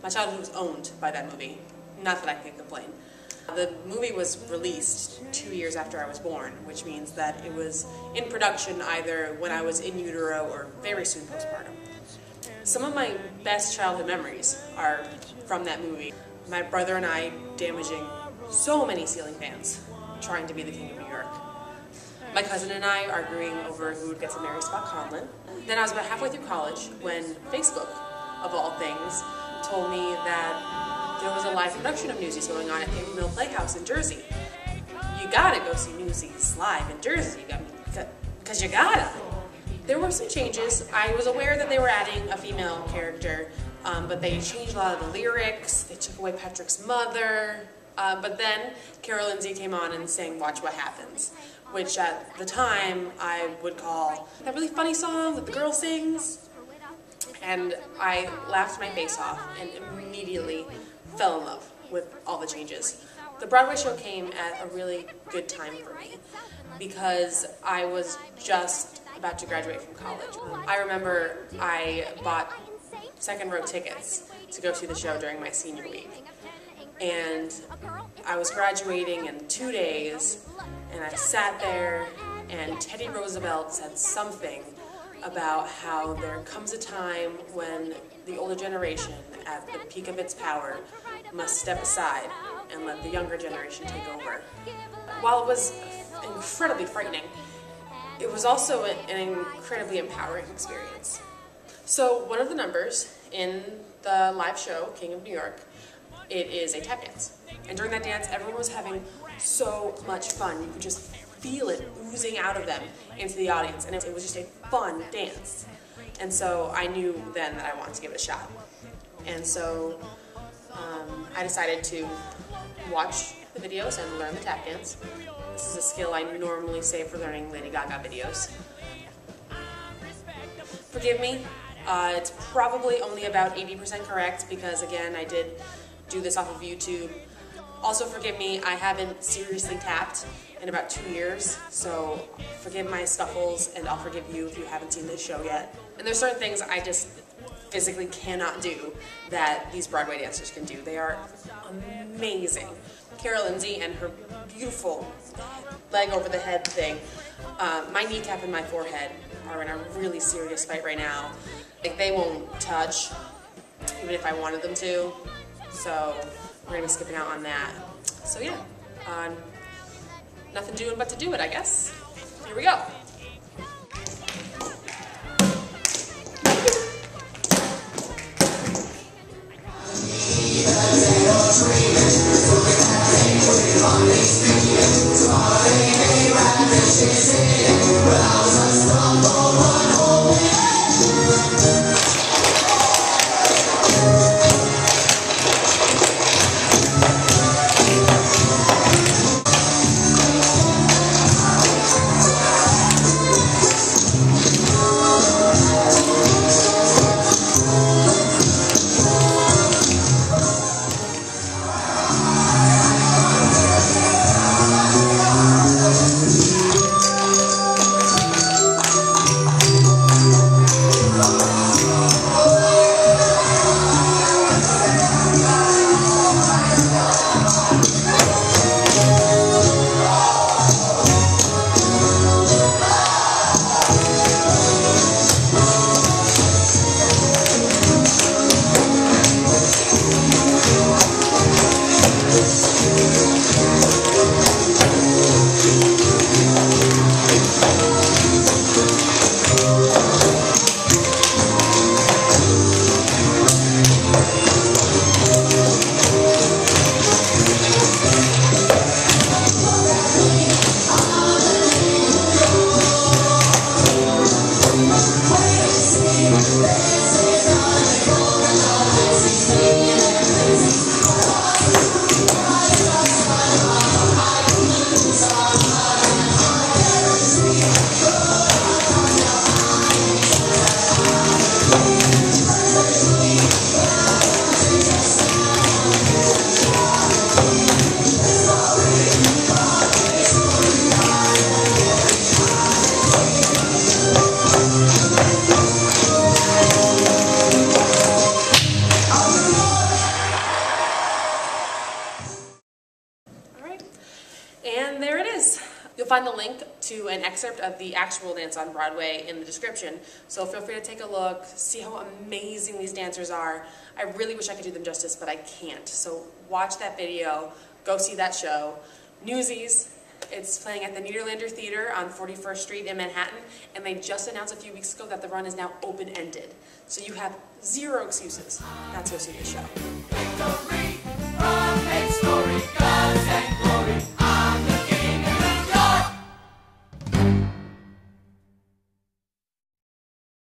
My childhood was owned by that movie. Not that I can complain. The movie was released 2 years after I was born, which means that it was in production either when I was in utero or very soon postpartum. Some of my best childhood memories are from that movie. My brother and I damaging so many ceiling fans, trying to be the king of New York. My cousin and I arguing over who would get to marry Spock Conlon. Then I was about halfway through college when Facebook, of all things, told me that there was a live production of Newsies going on at the Mill Playhouse in Jersey. You gotta go see Newsies live in Jersey, because you gotta. There were some changes. I was aware that they were adding a female character, but they changed a lot of the lyrics. They took away Patrick's mother. But then Carol Lindsay came on and sang Watch What Happens, which at the time I would call that really funny song that the girl sings. And I laughed my face off and immediately fell in love with all the changes. The Broadway show came at a really good time for me because I was just about to graduate from college. I remember I bought second row tickets to go see the show during my senior week. And I was graduating in 2 days, and I sat there, and Teddy Roosevelt said something about how there comes a time when the older generation, at the peak of its power, must step aside and let the younger generation take over. While it was incredibly frightening, it was also an incredibly empowering experience. So one of the numbers in the live show, King of New York, it is a tap dance. And during that dance, everyone was having so much fun. You could just feel it oozing out of them into the audience, and it was just a fun dance. And so I knew then that I wanted to give it a shot. And so I decided to watch the videos and learn the tap dance. This is a skill I normally save for learning Lady Gaga videos. Forgive me, it's probably only about 80% correct because, again, I did do this off of YouTube. Also forgive me, I haven't seriously tapped in about 2 years, so forgive my scuffles, and I'll forgive you if you haven't seen this show yet. And there's certain things I just physically cannot do that these Broadway dancers can do. They are amazing. Carol Lindsay and her beautiful leg over the head thing. My kneecap and my forehead are in a really serious fight right now. Like, they won't touch, even if I wanted them to. So we're gonna be skipping out on that. So yeah, nothing doing but to do it, I guess. Here we go. You'll find the link to an excerpt of the actual dance on Broadway in the description, so feel free to take a look, see how amazing these dancers are. I really wish I could do them justice, but I can't. So watch that video, go see that show. Newsies, it's playing at the Nederlander Theater on 41st Street in Manhattan, and they just announced a few weeks ago that the run is now open-ended. So you have zero excuses not to go see this show. Victory from its story, guns and